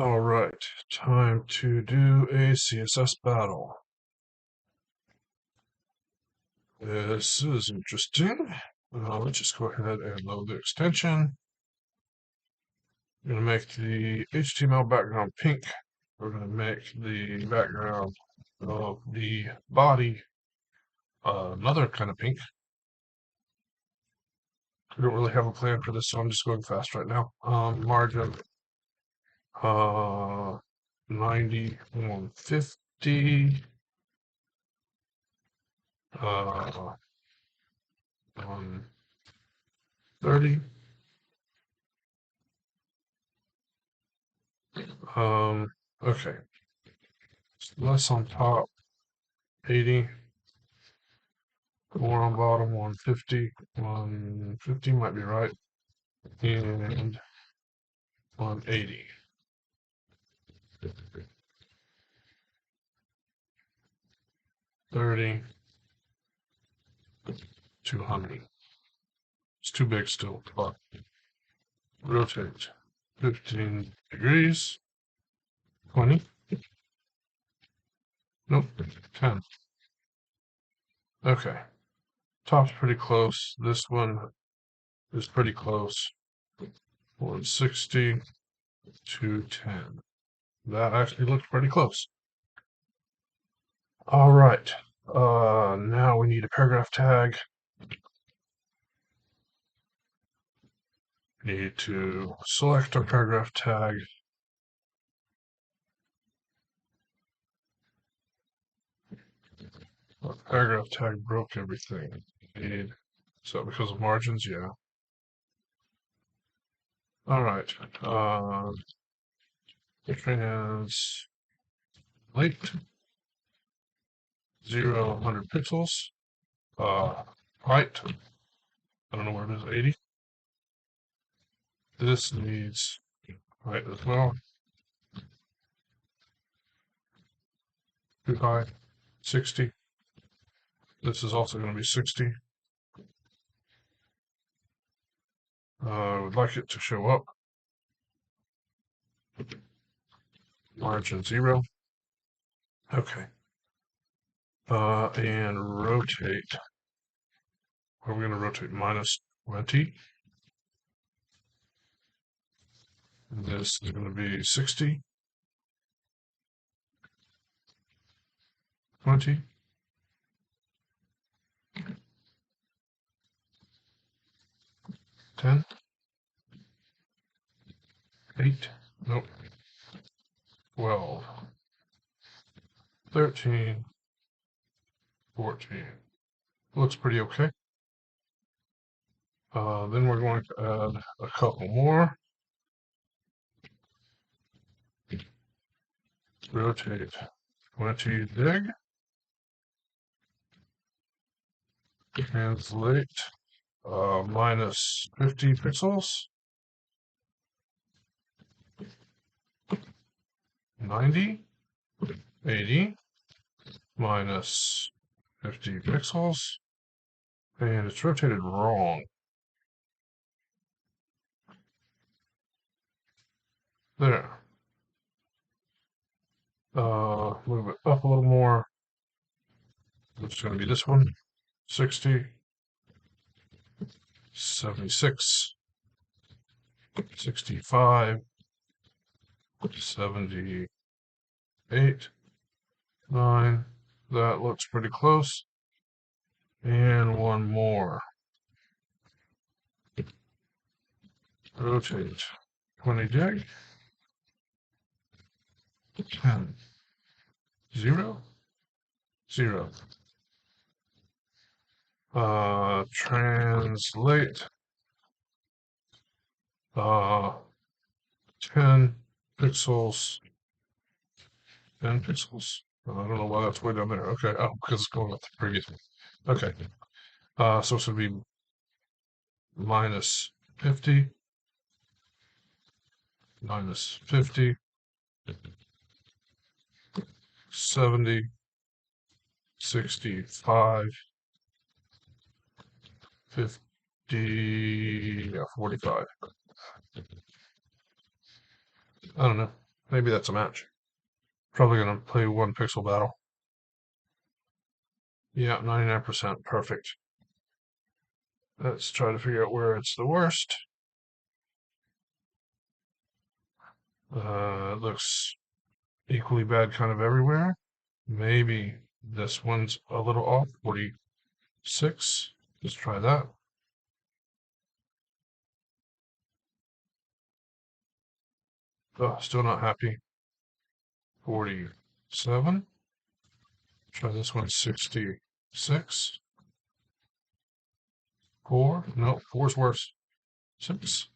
All right, time to do a CSS battle. This is interesting. Let's just go ahead and load the extension. We're going to make the HTML background pink. We're going to make the background of the body another kind of pink. I don't really have a plan for this, so I'm just going fast right now. Margin 90, 150. 130. Okay. Less on top, 80. More on bottom, 150. 150 might be right. And 180. 30. 200. It's too big still, but rotate 15 degrees. 20. Nope, 10. Okay. Top's pretty close. This one is pretty close. 160 to 10. That actually looks pretty close. All right. Now we need a paragraph tag. Need to select our paragraph tag. Our paragraph tag broke everything. So because of margins, yeah. All right. Trans length 0, 100 pixels. Height. I don't know where it is. 80. This needs height as well. Too high. 60. This is also going to be 60. I would like it to show up. Margin 0. Okay. And rotate. Are we going to rotate minus 20? And this is going to be 60. 20. 10. 8. Nope. 12. 13. 14. Looks pretty okay. Then we're going to add a couple more. Rotate 20 dig. Translate minus 50 pixels. 90. 80. Minus 50 pixels. And it's rotated wrong. There. Move it up a little more. It's going to be this one. 60. 76. 65. 78. 9. That looks pretty close. And one more. Rotate 20 dig. 10. 0. 0. Translate 10 pixels. 10 pixels. I don't know why that's way down there. Okay. Oh, because it's going with the previous one. Okay. So this would be minus 50. Minus 50. 70. 65. 50. Yeah, 45. I don't know. Maybe that's a match. Probably gonna play one pixel battle. Yeah, 99%. Perfect. Let's try to figure out where it's the worst. It looks equally bad kind of everywhere. Maybe this one's a little off. 46. Let's try that. Oh, still not happy. 47. Try this one. 66. 4. No, 4's worse. 6.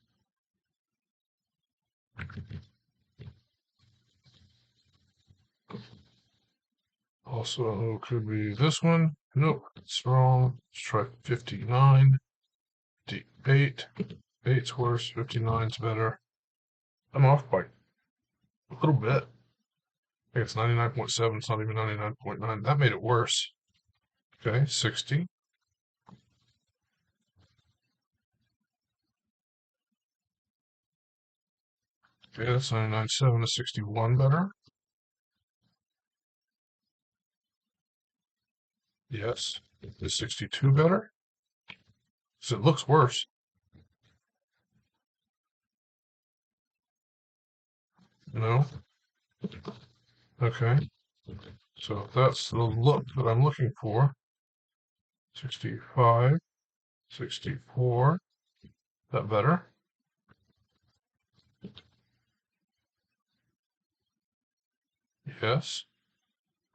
Also, could be this one. Nope, it's wrong. Let's try 59. 58. 8's worse. 59's better. I'm off by a little bit. I think it's 99.7. It's not even 99.9. That made it worse. Okay, 60. Okay, that's 99.7 to 61 better. Yes. Is 62 better? So it looks worse. No? Okay. So that's the look that I'm looking for. 65, 64. That better? Yes.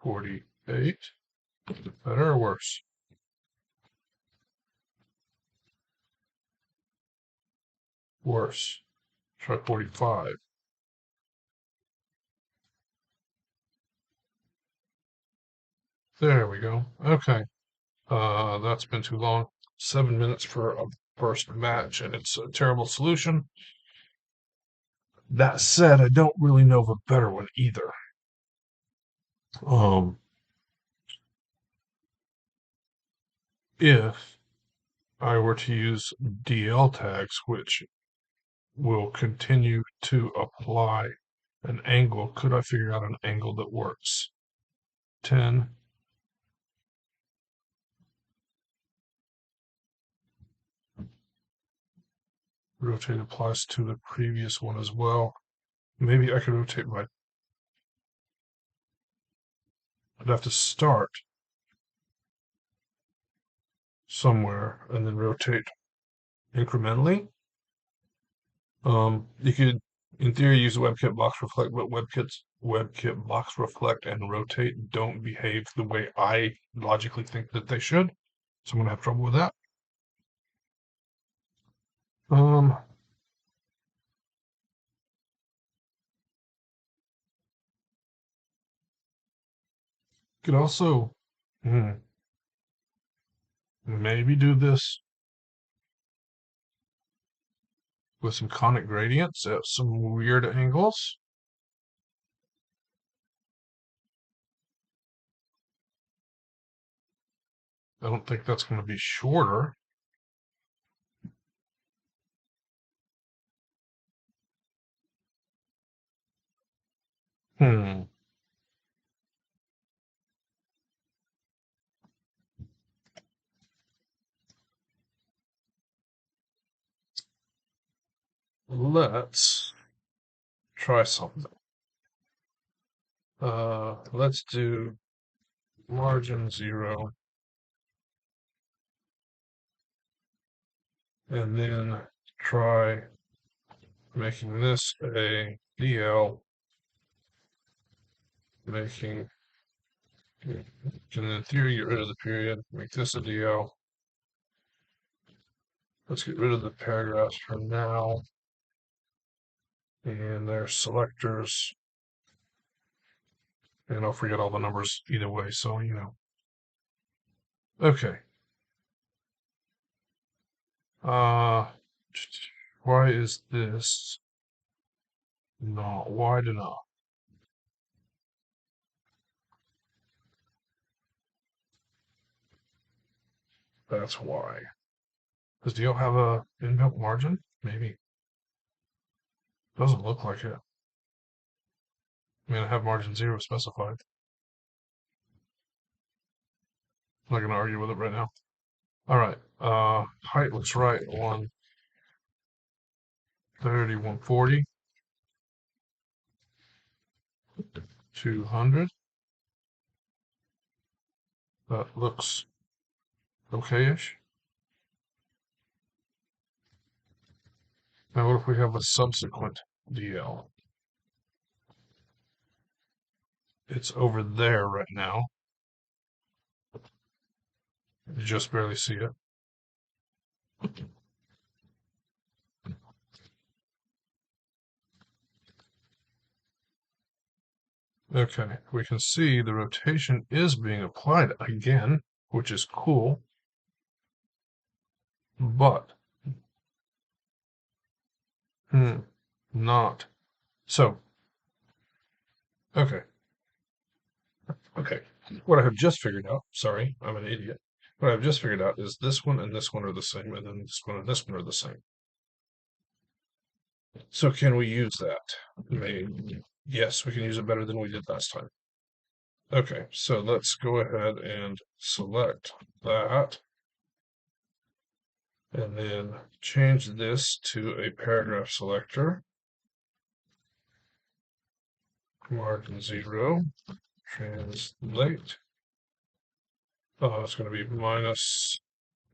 48. Better or worse? Worse. Try 45. There we go. Okay. That's been too long. 7 minutes for a first match, and it's a terrible solution. That said, I don't really know of a better one either. If I were to use DL tags, which will continue to apply an angle, could I figure out an angle that works? 10. Rotate applies to the previous one as well. Maybe I could rotate by. I'd have to start somewhere and then rotate incrementally. You could, in theory, use WebKit box reflect, but WebKit box reflect and rotate don't behave the way I logically think that they should. So I'm gonna have trouble with that. Um, could also maybe do this with some conic gradients at some weird angles. I don't think that's going to be shorter. Hmm. Let's try something. Let's do margin 0 and then try making this a DL, making, can in theory get rid of the period, make this a DL. Let's get rid of the paragraphs for now. And their selectors. And I'll forget all the numbers either way, so you know. Okay. Why is this not wide enough? That's why. Does DL have a inbuilt margin? Maybe. Doesn't look like it. I mean, I have margin 0 specified. I'm not going to argue with it right now. All right. Height looks right. 130, 140, 200. That looks okay-ish. Now, what if we have a subsequent DL? It's over there right now. You just barely see it. Okay, we can see the rotation is being applied again, which is cool, but not. So, okay. What I have just figured out, sorry, I'm an idiot. What I've just figured out is this one and this one are the same, and then this one and this one are the same. So can we use that? Maybe. Yes, we can use it better than we did last time. Okay, so let's go ahead and select that. And then change this to a paragraph selector. Margin 0. Translate. Oh, it's going to be minus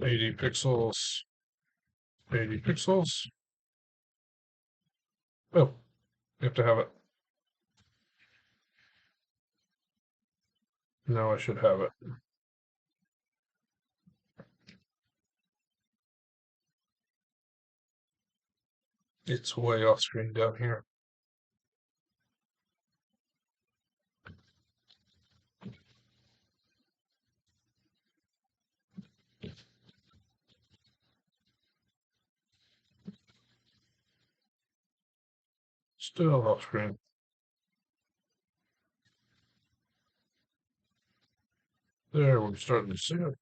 80 pixels. 80 pixels. Oh, you have to have it. Now I should have it. It's way off screen down here. Still off screen. There, we're starting to see it.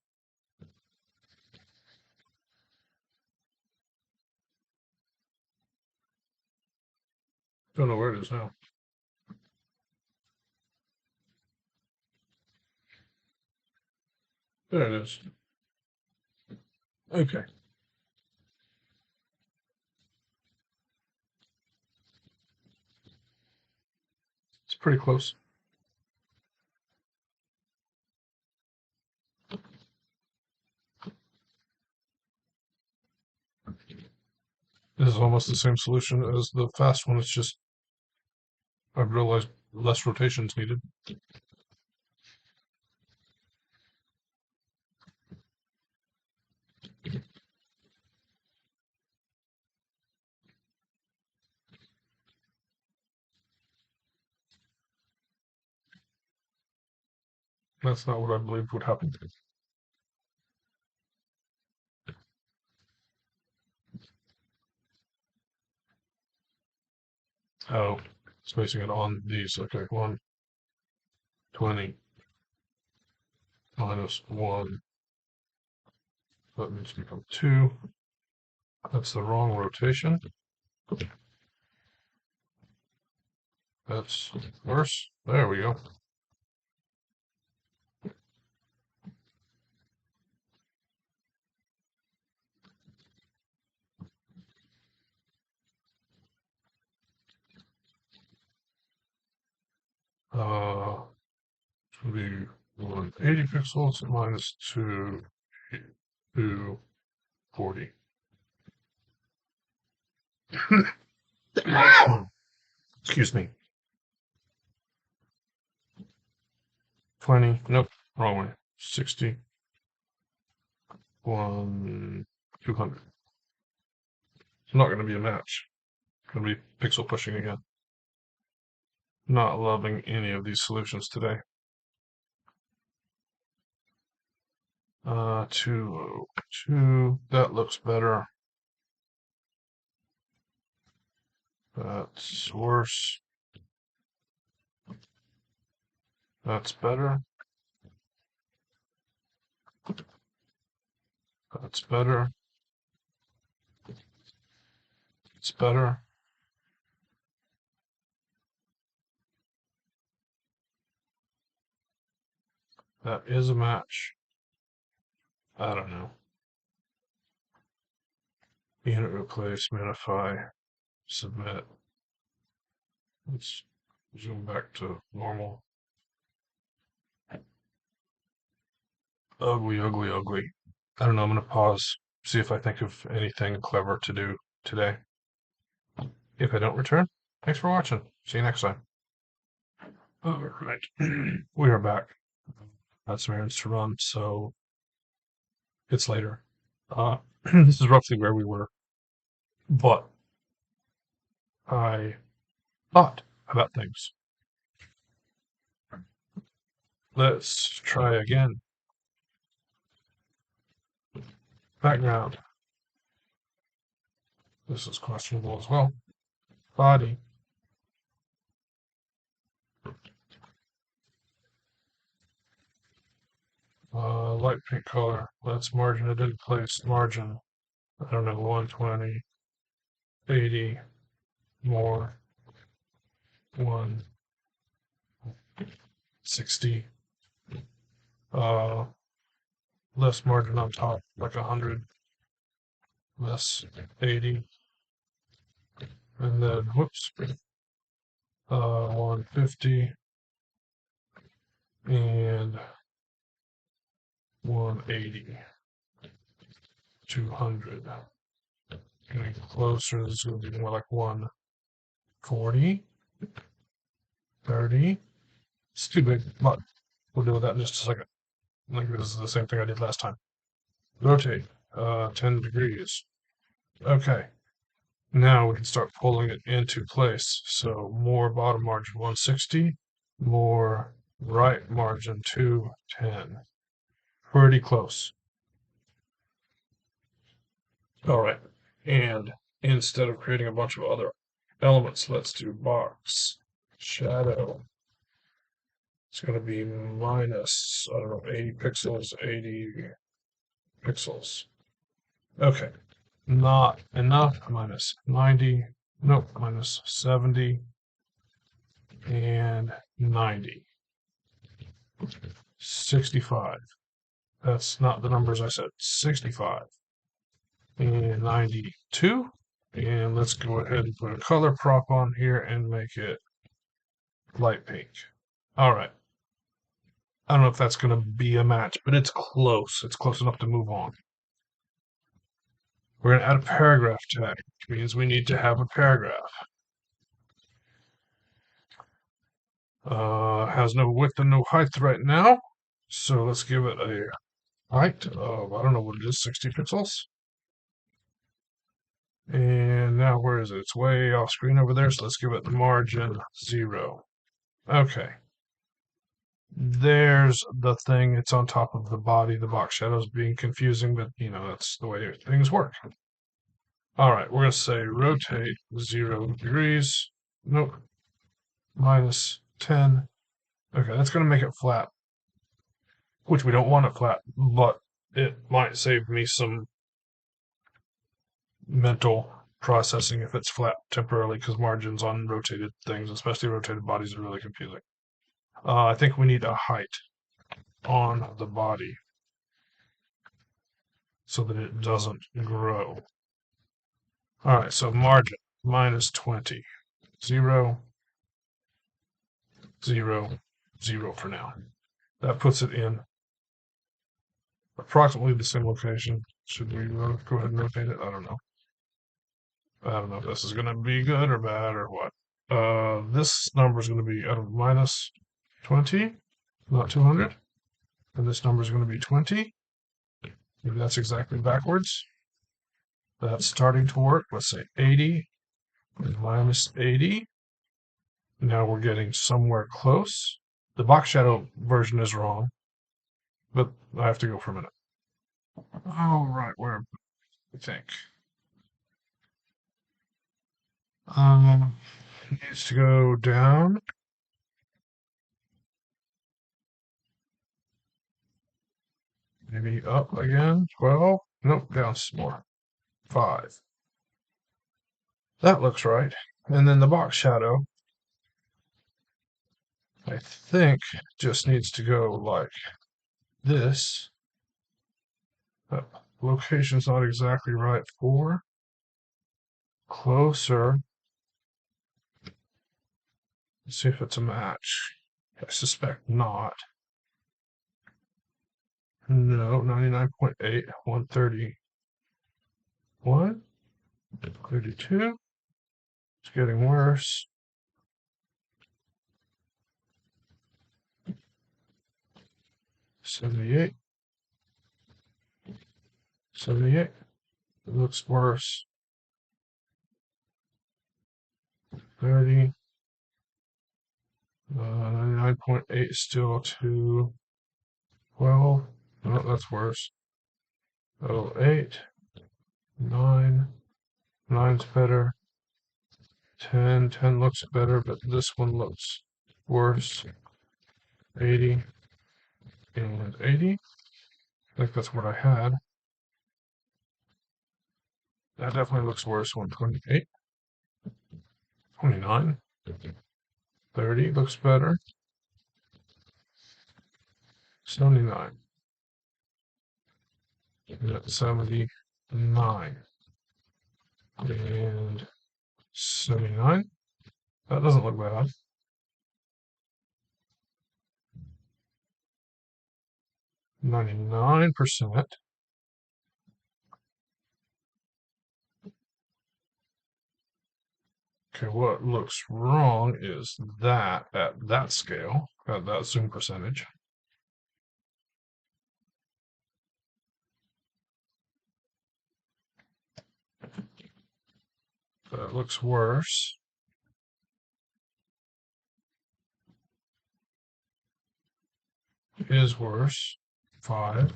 Don't know where it is now. There it is. Okay. It's pretty close. This is almost the same solution as the fast one. It's just I've realized less rotations needed. That's not what I believed would happen. Oh, spacing it on these. Okay, 120 minus 1. That needs to become 2. That's the wrong rotation. That's worse. There we go. It would be 180 pixels minus 240. Excuse me. 20. Nope, wrong way. 60. 200. It's not going to be a match. It's going to be pixel pushing again. Not loving any of these solutions today. 202. That looks better. That's worse. That's better. That's better. It's better. That is a match. I don't know. Unit replace, minify, submit. Let's zoom back to normal. Ugly, ugly, ugly. I don't know. I'm going to pause, see if I think of anything clever to do today. If I don't return, thanks for watching. See you next time. All right. We are back. Had some errands to run, so it's later. This is roughly where we were, but I thought about things. Let's try again. Background. This is questionable as well. Body. Light pink color. Let's margin it in place. Margin. I don't know, 120, 80, more, 160. Less margin on top, like 100. Less 80. And then, whoops, 150 and 180, 200. Getting closer, this is going to be more like 140, 30. It's too big, but we'll deal with that in just a second. I think this is the same thing I did last time. Rotate, 10 degrees. Okay. Now we can start pulling it into place. So more bottom margin 160, more right margin 210. Pretty close. All right. And instead of creating a bunch of other elements, let's do box shadow. It's going to be minus, I don't know, 80 pixels, 80 pixels. Okay. Not enough. Minus 90. Nope. Minus 70 and 90. 65. That's not the numbers I said. 65 and 92. And let's go ahead and put a color prop on here and make it light pink. All right. I don't know if that's going to be a match, but it's close. It's close enough to move on. We're going to add a paragraph tag, which means we need to have a paragraph. Has no width and no height right now. So let's give it a height of, I don't know what it is, 60 pixels. And now where is it? It's way off screen over there. So let's give it margin 0. Okay. There's the thing. It's on top of the body. The box shadows being confusing, but you know, that's the way things work. All right, we're going to say rotate 0 degrees. Nope. Minus 10. Okay, that's going to make it flat, which we don't want it flat, but it might save me some mental processing if it's flat temporarily, because margins on rotated things, especially rotated bodies, are really confusing. I think we need a height on the body so that it doesn't grow. All right, so margin minus 20. 0, 0, 0 for now. That puts it in approximately the same location. Should we go ahead and rotate it? I don't know. I don't know if this is going to be good or bad or what. This number is going to be out of minus 20, not 200. And this number is going to be 20. Maybe that's exactly backwards. That's starting to work. Let's say 80 and minus 80. Now we're getting somewhere close. The box shadow version is wrong, but I have to go for a minute. All right, where I think. It needs to go down. Maybe up again. 12. Nope, down some more. 5. That looks right. And then the box shadow, I think, just needs to go like this. That location's not exactly right for. Closer. Let's see if it's a match. I suspect not. No, 99.8, 131, 32. It's getting worse. 78. 78. It looks worse. 30. 99.8 still to 12. No, that's worse. Oh, 8. 9. 9's better. 10. 10 looks better, but this one looks worse. 80. And 80. I think that's what I had. That definitely looks worse. 128. 29. 30 looks better. 79. And 79. And 79. That doesn't look bad. 99%. Okay, what looks wrong is that at that scale, at that zoom percentage. That looks worse. Is worse. 5. Let's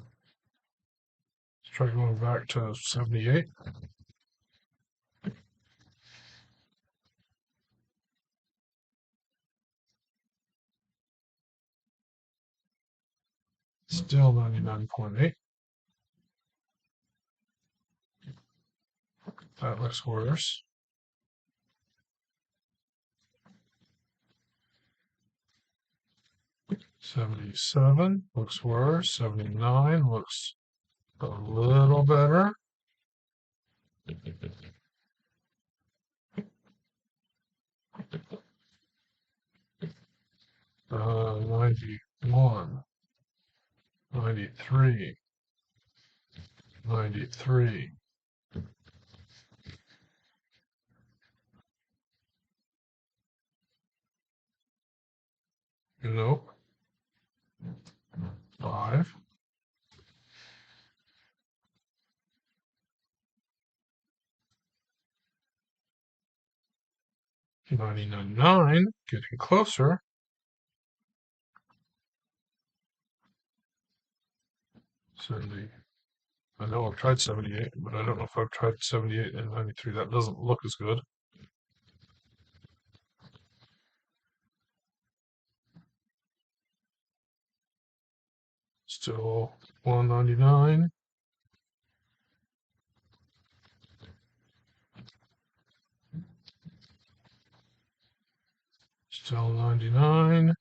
try going back to 78. Still 99.8. That looks worse. 77 looks worse. 79 looks a little better. 91, 93, 93. Nope. 5. 99, getting closer. 70. I know I've tried 78, but I don't know if I've tried 78 and 93. That doesn't look as good. Still 199. Still 99.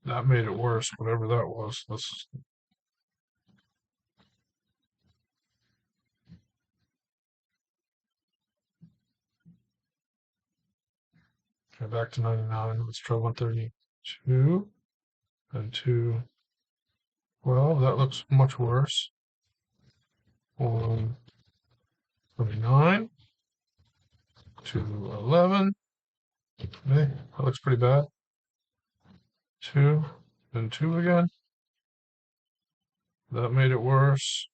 That made it worse, whatever that was. Let's go back to 99. Let's try 132 and 2. Well, that looks much worse. 129 to 11. Okay, that looks pretty bad. 2 and 2 again. That made it worse.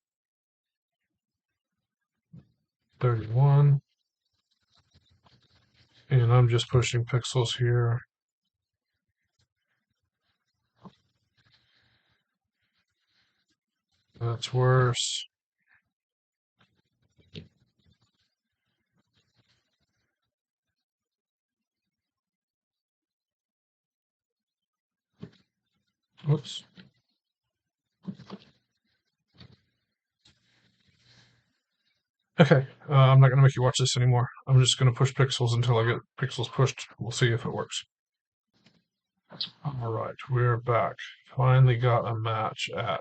31. And I'm just pushing pixels here. That's worse. Whoops. Okay, I'm not going to make you watch this anymore. I'm just going to push pixels until I get pixels pushed. We'll see if it works. All right, we're back. Finally got a match at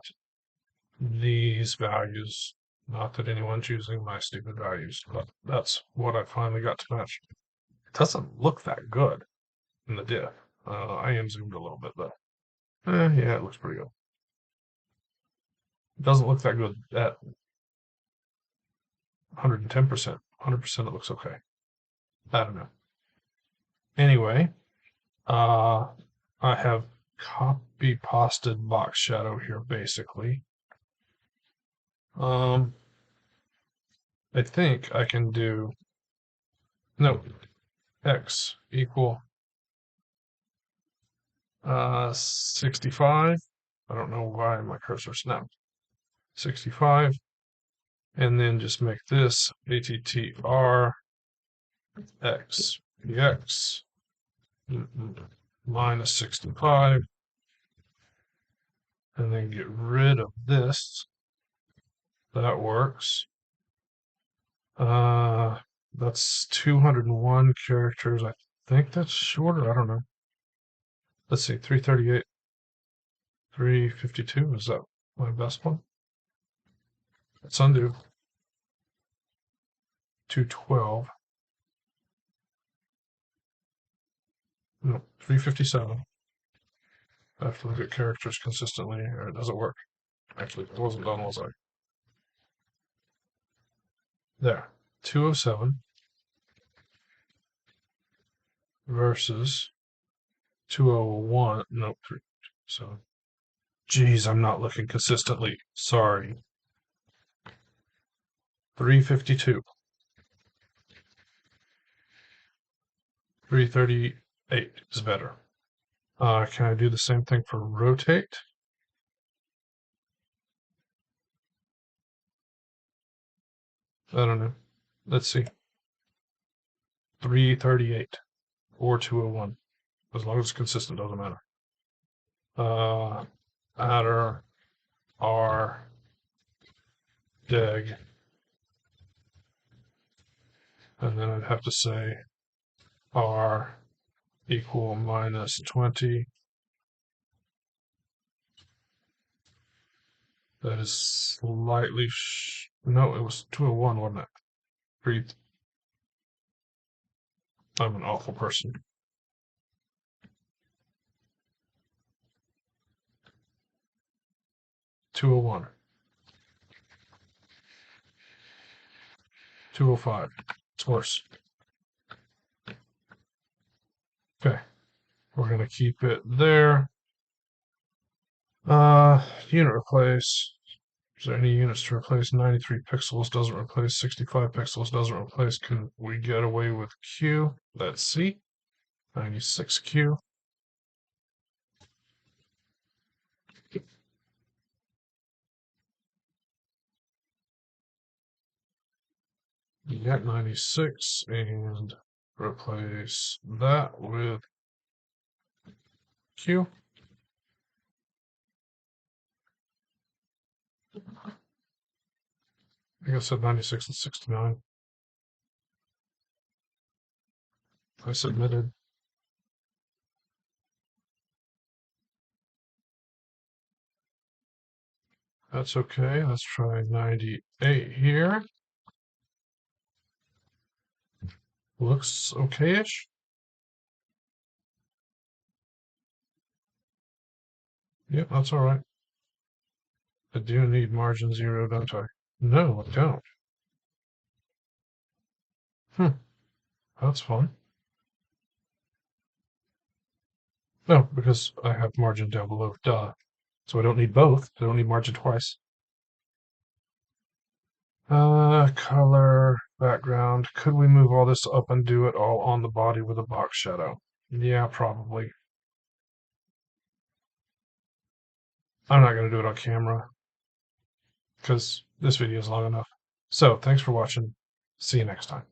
these values. Not that anyone's using my stupid values, but that's what I finally got to match. It doesn't look that good in the diff. I am zoomed a little bit though. Yeah, it looks pretty good. It doesn't look that good at 110%. 100% it looks okay. I don't know. Anyway, I have copy pasted box shadow here basically. I think I can do no x equal 65. I don't know why my cursor snapped. 65, and then just make this attr x px minus 65, and then get rid of this. That works. That's 201 characters. I think that's shorter. I don't know. Let's see, 338, 352. Is that my best one? Let's undo. 212. No, 357. I have to look at characters consistently, or it doesn't work. Actually, it wasn't done, was I? There. 207 versus 201. Nope, 357. Geez, I'm not looking consistently. Sorry. 352. 338 is better. Can I do the same thing for rotate? I don't know. Let's see. 338 or 201. As long as it's consistent, doesn't matter. Attr, R, deg. And then I'd have to say R equal minus 20. That is slightly, no, it was 201, wasn't it? Breathe. I'm an awful person. $201. $205. It's worse. Okay. We're going to keep it there. Unit replace. Is there any units to replace? 93 pixels doesn't replace. 65 pixels doesn't replace. Can we get away with Q? Let's see. 96Q. Get 96 and replace that with Q. I think I said 96 and 69. I submitted. That's okay. Let's try 98 here. Looks okay-ish. Yep, that's all right. I do need margin 0, don't I? No, I don't. That's fun. No, because I have margin down below, duh. So I don't need both. I don't need margin twice. Color, background. Could we move all this up and do it all on the body with a box shadow? Yeah, probably. I'm not going to do it on camera because this video is long enough. So thanks for watching. See you next time.